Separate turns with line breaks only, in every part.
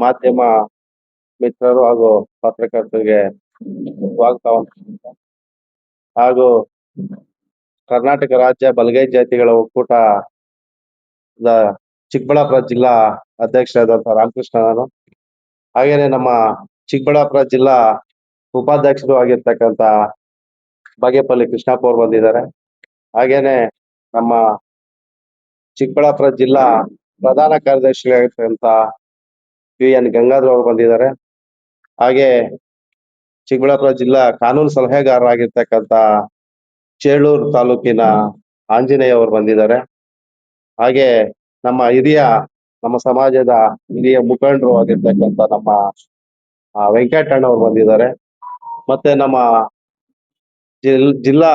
ಮಾಧ್ಯಮ ಮಿತ್ರರು ಹಾಗೂ ಪತ್ರಕರ್ತರಿಗೆ ಸ್ವಾಗತವನ್ನು ಹಾಗೂ ಕರ್ನಾಟಕ ರಾಜ್ಯ ಬಲಗೈ ಜಾತಿಗಳ ಒಕ್ಕೂಟದ ಚಿಕ್ಕಬಳ್ಳಾಪುರ ಜಿಲ್ಲಾ ಅಧ್ಯಕ್ಷರಾದಂತಹ ರಾಮಕೃಷ್ಣ ನಾನು, ಹಾಗೇನೆ ನಮ್ಮ ಚಿಕ್ಕಬಳ್ಳಾಪುರ ಜಿಲ್ಲಾ ಉಪಾಧ್ಯಕ್ಷರು ಆಗಿರ್ತಕ್ಕಂಥ ಬಾಗೇಪಲ್ಲಿ ಕೃಷ್ಣಪ್ಪ ಅವರು ಬಂದಿದ್ದಾರೆ. ಹಾಗೇನೆ ನಮ್ಮ ಚಿಕ್ಕಬಳ್ಳಾಪುರ ಜಿಲ್ಲಾ ಪ್ರಧಾನ ಕಾರ್ಯದರ್ಶಿಯಾಗಿರ್ತಕ್ಕಂಥ PN ಗಂಗಾಧರ್ ಅವರು ಬಂದಿದ್ದಾರೆ. ಹಾಗೆ ಚಿಕ್ಕಬಳ್ಳಾಪುರ ಜಿಲ್ಲಾ ಕಾನೂನು ಸಲಹೆಗಾರರಾಗಿರ್ತಕ್ಕಂಥ ಚೇಳೂರು ತಾಲೂಕಿನ ಆಂಜನೇಯ ಅವರು ಬಂದಿದ್ದಾರೆ. ಹಾಗೆ ನಮ್ಮ ಸಮಾಜದ ಹಿರಿಯ ಮುಖಂಡರು ಆಗಿರ್ತಕ್ಕಂಥ ನಮ್ಮ ವೆಂಕಟಣ್ಣ ಅವರು ಬಂದಿದ್ದಾರೆ. ಮತ್ತೆ ನಮ್ಮ ಜಿಲ್ಲಾ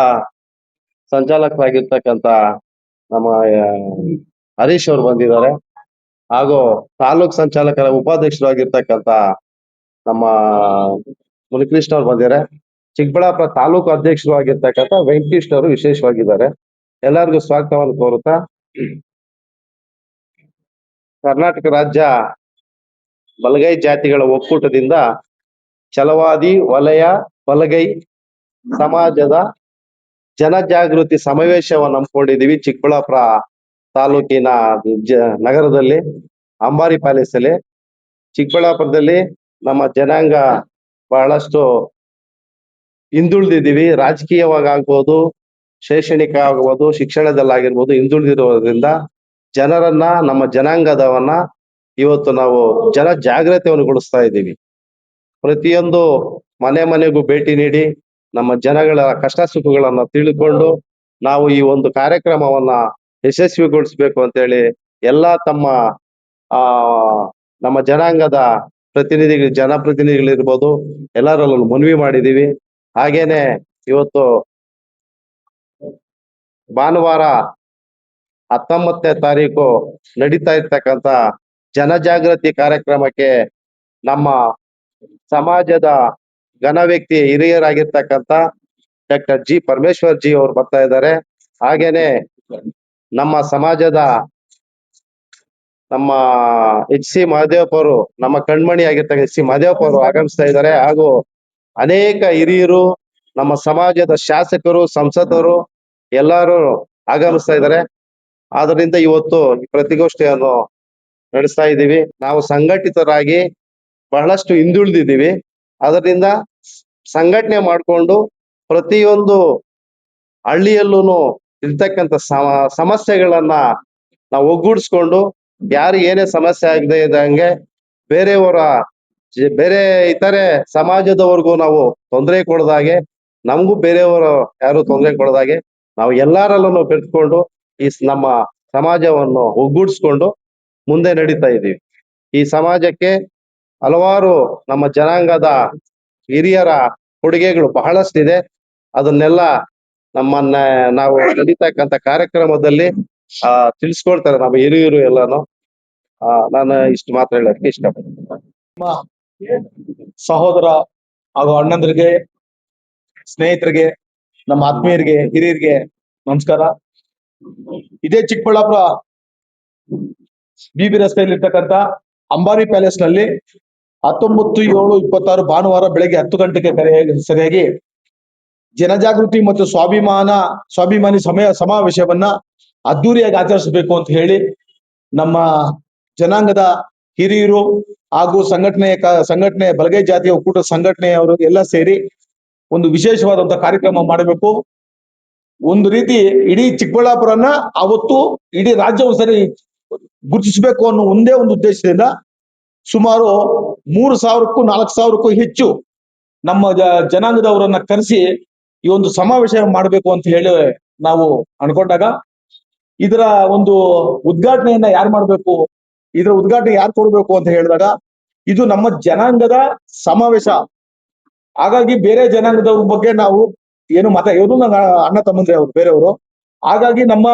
ಸಂಚಾಲಕರಾಗಿರ್ತಕ್ಕಂಥ ನಮ್ಮ ಹರೀಶ್ ಅವರು ಬಂದಿದ್ದಾರೆ. ಹಾಗೂ ತಾಲೂಕ್ ಸಂಚಾಲಕರ ಉಪಾಧ್ಯಕ್ಷರಾಗಿರ್ತಕ್ಕಂಥ ನಮ್ಮ ಮುನಿಕೃಷ್ಣ ಅವರು ಬಂದಿದ್ದಾರೆ. ಚಿಕ್ಕಬಳ್ಳಾಪುರ ತಾಲೂಕು ಅಧ್ಯಕ್ಷರು ಆಗಿರ್ತಕ್ಕಂಥ ವೆಂಕಟೇಶ್ ಅವರು ವಿಶೇಷವಾಗಿದ್ದಾರೆ. ಎಲ್ಲರಿಗೂ ಸ್ವಾಗತವನ್ನು ಕೋರುತ್ತಾ, ಕರ್ನಾಟಕ ರಾಜ್ಯ ಬಲಗೈ ಜಾತಿಗಳ ಒಕ್ಕೂಟದಿಂದ ಛಲವಾದಿ ವಲಯ ಬಲಗೈ ಸಮಾಜದ ಜನಜಾಗೃತಿ ಸಮಾವೇಶವನ್ನು ಹಮ್ಮಿಕೊಂಡಿದ್ದೀವಿ. ಚಿಕ್ಕಬಳ್ಳಾಪುರ ತಾಲೂಕಿನ ನಗರದಲ್ಲಿ ಅಂಬಾರಿ ಪ್ಯಾಲೇಸ್ ಅಲ್ಲಿ. ಚಿಕ್ಕಬಳ್ಳಾಪುರದಲ್ಲಿ ನಮ್ಮ ಜನಾಂಗ ಬಹಳಷ್ಟು ಹಿಂದುಳಿದಿದ್ದೀವಿ. ರಾಜಕೀಯವಾಗಿ ಆಗ್ಬೋದು, ಶೈಕ್ಷಣಿಕ ಆಗ್ಬೋದು, ಶಿಕ್ಷಣದಲ್ಲಾಗಿರ್ಬೋದು ಹಿಂದುಳಿದಿರೋದ್ರಿಂದ ಜನರನ್ನ, ನಮ್ಮ ಜನಾಂಗದವನ್ನ ಇವತ್ತು ನಾವು ಜನ ಜಾಗೃತಿಯನ್ನು ಗೊಳಿಸ್ತಾ ಇದ್ದೀವಿ. ಪ್ರತಿಯೊಂದು ಮನೆಗೂ ಭೇಟಿ ನೀಡಿ ನಮ್ಮ ಜನಗಳ ಕಷ್ಟ ಸುಖಗಳನ್ನ ತಿಳ್ಕೊಂಡು ನಾವು ಈ ಒಂದು ಕಾರ್ಯಕ್ರಮವನ್ನ ಯಶಸ್ವಿಗೊಳಿಸ್ಬೇಕು ಅಂತೇಳಿ ಎಲ್ಲ ನಮ್ಮ ಜನಾಂಗದ ಜನಪ್ರತಿನಿಧಿಗಳಿರ್ಬೋದು ಎಲ್ಲರಲ್ಲೂ ಮನವಿ ಮಾಡಿದೀವಿ. ಹಾಗೇನೆ ಇವತ್ತು ಭಾನುವಾರ 19ನೇ ತಾರೀಕು ನಡೀತಾ ಇರ್ತಕ್ಕಂಥ ಜನಜಾಗೃತಿ ಕಾರ್ಯಕ್ರಮಕ್ಕೆ ನಮ್ಮ ಸಮಾಜದ ಘನ ವ್ಯಕ್ತಿ ಹಿರಿಯರಾಗಿರ್ತಕ್ಕಂಥ ಡಾಕ್ಟರ್ G. ಪರಮೇಶ್ವರ್ ಜಿ ಅವರು ಬರ್ತಾ ಇದ್ದಾರೆ. ಹಾಗೇನೆ ನಮ್ಮ ಸಮಾಜದ ನಮ್ಮ H.C. ಮಹದೇವಪ್ಪ ಅವರು, ನಮ್ಮ ಕಣ್ಮಣಿ ಆಗಿರ್ತಕ್ಕಂಥ H.C. ಮಹದೇವಪ್ಪ ಅವರು ಆಗಮಿಸ್ತಾ ಇದ್ದಾರೆ. ಹಾಗೂ ಅನೇಕ ಹಿರಿಯರು, ನಮ್ಮ ಸಮಾಜದ ಶಾಸಕರು, ಸಂಸದರು ಎಲ್ಲರೂ ಆಗಮಿಸ್ತಾ ಇದ್ದಾರೆ. ಆದ್ರಿಂದ ಇವತ್ತು ಈ ಪ್ರತಿಗೋಷ್ಠಿಯನ್ನು ನಡೆಸ್ತಾ ಇದ್ದೀವಿ. ನಾವು ಸಂಘಟಿತರಾಗಿ ಬಹಳಷ್ಟು ಹಿಂದುಳಿದಿದ್ದೀವಿ. ಅದರಿಂದ ಸಂಘಟನೆ ಮಾಡಿಕೊಂಡು ಪ್ರತಿಯೊಂದು ಹಳ್ಳಿಯಲ್ಲೂ ಇರ್ತಕ್ಕಂಥ ಸಮಸ್ಯೆಗಳನ್ನ ನಾವು ಒಗ್ಗೂಡಿಸ್ಕೊಂಡು ಯಾರಿಗೆ ಏನೇ ಸಮಸ್ಯೆ ಆಗದೆ ಇದ್ದಂಗೆ ಬೇರೆ ಇತರೆ ಸಮಾಜದವರೆಗೂ ನಾವು ತೊಂದರೆ ಕೊಡದಾಗೆ, ನಮಗೂ ಬೇರೆಯವರು ಯಾರು ತೊಂದರೆ ಕೊಡದಾಗೆ ನಾವು ಎಲ್ಲರಲ್ಲೂ ಬೆರೆತ್ಕೊಂಡು ಈ ನಮ್ಮ ಸಮಾಜವನ್ನು ಒಗ್ಗೂಡಿಸ್ಕೊಂಡು ಮುಂದೆ ನಡೀತಾ ಇದ್ದೀವಿ. ಈ ಸಮಾಜಕ್ಕೆ ಹಲವಾರು ನಮ್ಮ ಜನಾಂಗದ ಹಿರಿಯರ ಕೊಡುಗೆಗಳು ಬಹಳಷ್ಟಿದೆ. ಅದನ್ನೆಲ್ಲ ನಾವು ನಡೀತಕ್ಕಂಥ ಕಾರ್ಯಕ್ರಮದಲ್ಲಿ ತಿಳಿಸ್ಕೊಡ್ತಾರೆ ನಮ್ಮ ಹಿರಿಯರು ಎಲ್ಲಾನು. ನಾನು ಇಷ್ಟು ಮಾತ್ರ ಹೇಳೋದಕ್ಕೆ ಇಷ್ಟಪಡ್ತೀನಿ.
ಸಹೋದರ ಹಾಗೂ ಅಣ್ಣಂದ್ರಿಗೆ, ಸ್ನೇಹಿತರಿಗೆ, ನಮ್ಮ ಆತ್ಮೀಯರಿಗೆ, ಹಿರಿಯರಿಗೆ ನಮಸ್ಕಾರ. ಇದೇ ಚಿಕ್ಕಬಳ್ಳಾಪುರ BB ರಸ್ತೆಯಲ್ಲಿ ಇರ್ತಕ್ಕಂಥ ಅಂಬಾರಿ ಪ್ಯಾಲೇಸ್ ನಲ್ಲಿ 19/7/26 ಭಾನುವಾರ ಬೆಳಗ್ಗೆ 10 ಗಂಟೆಗೆ ಸರಿಯಾಗಿ ಜನಜಾಗೃತಿ ಮತ್ತು ಸ್ವಾಭಿಮಾನಿ ಸಮಾವೇಶವನ್ನ ಅದ್ದೂರಿಯಾಗಿ ಆಚರಿಸಬೇಕು ಅಂತ ಹೇಳಿ ನಮ್ಮ ಜನಾಂಗದ ಹಿರಿಯರು ಹಾಗೂ ಸಂಘಟನೆ ಬಲಗೈ ಜಾತಿಯ ಒಕ್ಕೂಟ ಸಂಘಟನೆಯವರು ಎಲ್ಲ ಸೇರಿ ಒಂದು ವಿಶೇಷವಾದಂತಹ ಕಾರ್ಯಕ್ರಮ ಮಾಡಬೇಕು. ಒಂದು ರೀತಿ ಇಡೀ ಚಿಕ್ಕಬಳ್ಳಾಪುರನ ಅವತ್ತು ಇಡೀ ರಾಜ್ಯವು ಸರಿ ಗುರುತಿಸಬೇಕು ಅನ್ನೋ ಒಂದೇ ಒಂದು ಉದ್ದೇಶದಿಂದ ಸುಮಾರು 3,000ಕ್ಕೂ 4,000ಕ್ಕೂ ಹೆಚ್ಚು ನಮ್ಮ ಜನಾಂಗದವರನ್ನ ಕರೆಸಿ ಈ ಒಂದು ಸಮಾವೇಶ ಮಾಡಬೇಕು ಅಂತ ಹೇಳಿ ನಾವು ಅನ್ಕೊಂಡಾಗ, ಇದರ ಒಂದು ಉದ್ಘಾಟನೆಯನ್ನ ಯಾರು ಮಾಡ್ಬೇಕು, ಇದರ ಉದ್ಘಾಟನೆ ಯಾರು ಕೊಡ್ಬೇಕು ಅಂತ ಹೇಳಿದಾಗ, ಇದು ನಮ್ಮ ಜನಾಂಗದ ಸಮಾವೇಶ. ಹಾಗಾಗಿ ಬೇರೆ ಜನಾಂಗದವ್ರ ಬಗ್ಗೆ ನಾವು ಏನು ಇವರು ಅಣ್ಣ ತಮ್ಮಂದ್ರೆ ಅವರು ಬೇರೆಯವರು. ಹಾಗಾಗಿ ನಮ್ಮ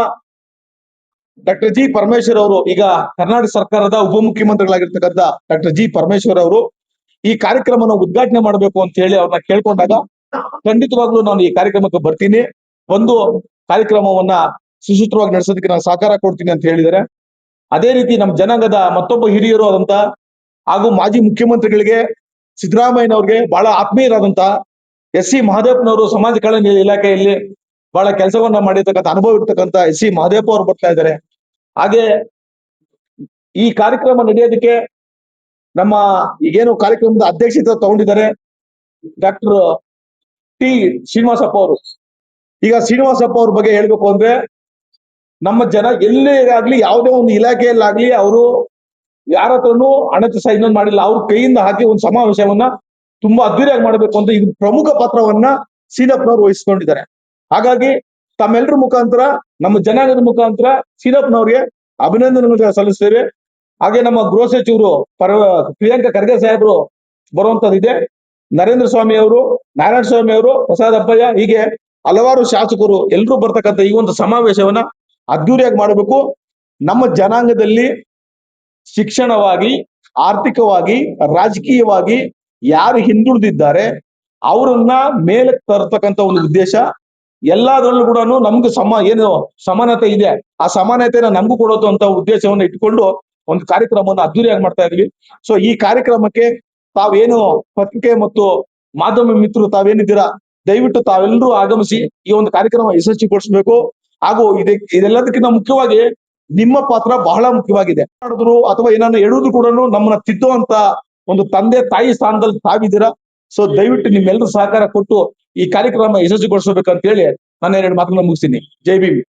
ಡಾಕ್ಟರ್ G. ಪರಮೇಶ್ವರ್ ಅವರು, ಈಗ ಕರ್ನಾಟಕ ಸರ್ಕಾರದ ಉಪಮುಖ್ಯಮಂತ್ರಿಗಳಾಗಿರ್ತಕ್ಕಂಥ ಡಾಕ್ಟರ್ G. ಪರಮೇಶ್ವರ್ ಅವರು ಈ ಕಾರ್ಯಕ್ರಮನ ಉದ್ಘಾಟನೆ ಮಾಡಬೇಕು ಅಂತ ಹೇಳಿ ಅವ್ರನ್ನ ಕೇಳ್ಕೊಂಡಾಗ, ಖಂಡಿತವಾಗ್ಲೂ ನಾನು ಈ ಕಾರ್ಯಕ್ರಮಕ್ಕೆ ಬರ್ತೀನಿ, ಬಂದು ಕಾರ್ಯಕ್ರಮವನ್ನ ಸುಸೂತ್ರವಾಗಿ ನಡೆಸೋದಕ್ಕೆ ನಾನು ಸಹಕಾರ ಕೊಡ್ತೀನಿ ಅಂತ ಹೇಳಿದ್ದಾರೆ. ಅದೇ ರೀತಿ ನಮ್ಮ ಜನಾಂಗದ ಮತ್ತೊಬ್ಬ ಹಿರಿಯರು ಆದಂತ ಹಾಗೂ ಮಾಜಿ ಮುಖ್ಯಮಂತ್ರಿಗಳಿಗೆ ಸಿದ್ದರಾಮಯ್ಯನವ್ರಿಗೆ ಬಹಳ ಆತ್ಮೀಯರಾದಂತ ಎಸ್.ಸಿ. ಮಹದೇವಪ್ಪನವರು ಸಮಾಜ ಕಲ್ಯಾಣ ಇಲಾಖೆಯಲ್ಲಿ ಬಹಳ ಕೆಲಸವನ್ನ ಮಾಡಿರ್ತಕ್ಕಂಥ ಅನುಭವ ಇರ್ತಕ್ಕಂಥ ಎಸ್.ಸಿ. ಮಹದೇವಪ್ಪ ಅವರು ಬರ್ತಾ ಇದ್ದಾರೆ. ಹಾಗೆ ಈ ಕಾರ್ಯಕ್ರಮ ನಡೆಯೋದಕ್ಕೆ ನಮ್ಮ ಈಗೇನು ಕಾರ್ಯಕ್ರಮದ ಅಧ್ಯಕ್ಷತೆ ತಗೊಂಡಿದ್ದಾರೆ ಡಾಕ್ಟರ್ ಟಿ ಶ್ರೀನಿವಾಸಪ್ಪ ಅವರು. ಈಗ ಶ್ರೀನಿವಾಸಪ್ಪ ಅವ್ರ ಬಗ್ಗೆ ಹೇಳ್ಬೇಕು ಅಂದ್ರೆ, ನಮ್ಮ ಜನ ಎಲ್ಲೇ ಆಗ್ಲಿ ಯಾವುದೇ ಒಂದು ಇಲಾಖೆಯಲ್ಲಾಗ್ಲಿ ಅವರು ಯಾರ ಹತ್ರನೂ ಹಣದ ಸೈನ್ ಮಾಡಿಲ್ಲ. ಅವ್ರ ಕೈಯಿಂದ ಹಾಕಿ ಒಂದು ಸಮಾವೇಶವನ್ನ ತುಂಬಾ ಅದ್ದೂರಿಯಾಗಿ ಮಾಡಬೇಕು ಅಂತ ಇದು ಪ್ರಮುಖ ಪಾತ್ರವನ್ನ ಸೀನಪ್ಪನವರು ವಹಿಸ್ಕೊಂಡಿದ್ದಾರೆ. ಹಾಗಾಗಿ ತಮ್ಮೆಲ್ಲರ ಮುಖಾಂತರ, ನಮ್ಮ ಜನಾಂಗದ ಮುಖಾಂತರ ಸೀನಪ್ಪನವ್ರಿಗೆ ಅಭಿನಂದನೆ ಸಲ್ಲಿಸ್ತೇವೆ. ಹಾಗೆ ನಮ್ಮ ಗೃಹ ಸಚಿವರು ಪ್ರಿಯಾಂಕ ಖರ್ಗೆ ಸಾಹೇಬರು ಬರುವಂತದ್ದಿದೆ. ನರೇಂದ್ರ ಸ್ವಾಮಿ ಅವರು, ನಾರಾಯಣ ಸ್ವಾಮಿ ಅವರು, ಪ್ರಸಾದ್ ಅಪ್ಪಯ್ಯ, ಹೀಗೆ ಹಲವಾರು ಶಾಸಕರು ಎಲ್ಲರೂ ಬರ್ತಕ್ಕಂಥ ಈ ಒಂದು ಸಮಾವೇಶವನ್ನ ಅದ್ದೂರಿಯಾಗಿ ಮಾಡಬೇಕು. ನಮ್ಮ ಜನಾಂಗದಲ್ಲಿ ಶಿಕ್ಷಣವಾಗಿ, ಆರ್ಥಿಕವಾಗಿ, ರಾಜಕೀಯವಾಗಿ ಯಾರು ಹಿಂದುಳಿದಿದ್ದಾರೆ ಅವರನ್ನ ಮೇಲಕ್ಕೆ ತರ್ತಕ್ಕಂಥ ಒಂದು ಉದ್ದೇಶ. ಎಲ್ಲದರಲ್ಲೂ ಕೂಡ ನಮ್ಗೆ ಏನು ಸಮಾನತೆ ಇದೆ, ಆ ಸಮಾನತೆನ ನಮಗೂ ಕೊಡೋದು ಅಂತ ಉದ್ದೇಶವನ್ನು ಇಟ್ಕೊಂಡು ಒಂದು ಕಾರ್ಯಕ್ರಮವನ್ನು ಅದ್ದೂರಿಯಾಗಿ ಮಾಡ್ತಾ ಇದ್ವಿ. ಸೊ ಈ ಕಾರ್ಯಕ್ರಮಕ್ಕೆ ತಾವೇನು ಪತ್ರಿಕೆ ಮತ್ತು ಮಾಧ್ಯಮ ಮಿತ್ರರು ತಾವೇನಿದ್ದೀರಾ, ದಯವಿಟ್ಟು ತಾವೆಲ್ಲರೂ ಆಗಮಿಸಿ ಈ ಒಂದು ಕಾರ್ಯಕ್ರಮ ಯಶಸ್ವಿಗೊಳಿಸಬೇಕು. ಹಾಗೂ ಇದೆಲ್ಲದಕ್ಕಿಂತ ಮುಖ್ಯವಾಗಿ ನಿಮ್ಮ ಪಾತ್ರ ಬಹಳ ಮುಖ್ಯವಾಗಿದೆ. ಮಾಡಿದ್ರು ಅಥವಾ ಏನನ್ನ ಹೇಳುವುದು ಕೂಡ ನಮ್ಮನ್ನ ತಿದ್ದುವಂತ ಒಂದು ತಂದೆ ತಾಯಿ ಸ್ಥಾನದಲ್ಲಿ ತಾವಿದ್ದೀರಾ. ಸೊ ದಯವಿಟ್ಟು ನಿಮ್ಮೆಲ್ಲರೂ ಸಹಕಾರ ಕೊಟ್ಟು ಈ ಕಾರ್ಯಕ್ರಮ ಯಶಸ್ವಿಗೊಳಿಸಬೇಕಂತ ಹೇಳಿ ನಾನು 2 ಮಾತನ್ನ ಮುಗಿಸ್ತೀನಿ. ಜೈ ಭೀಮ್.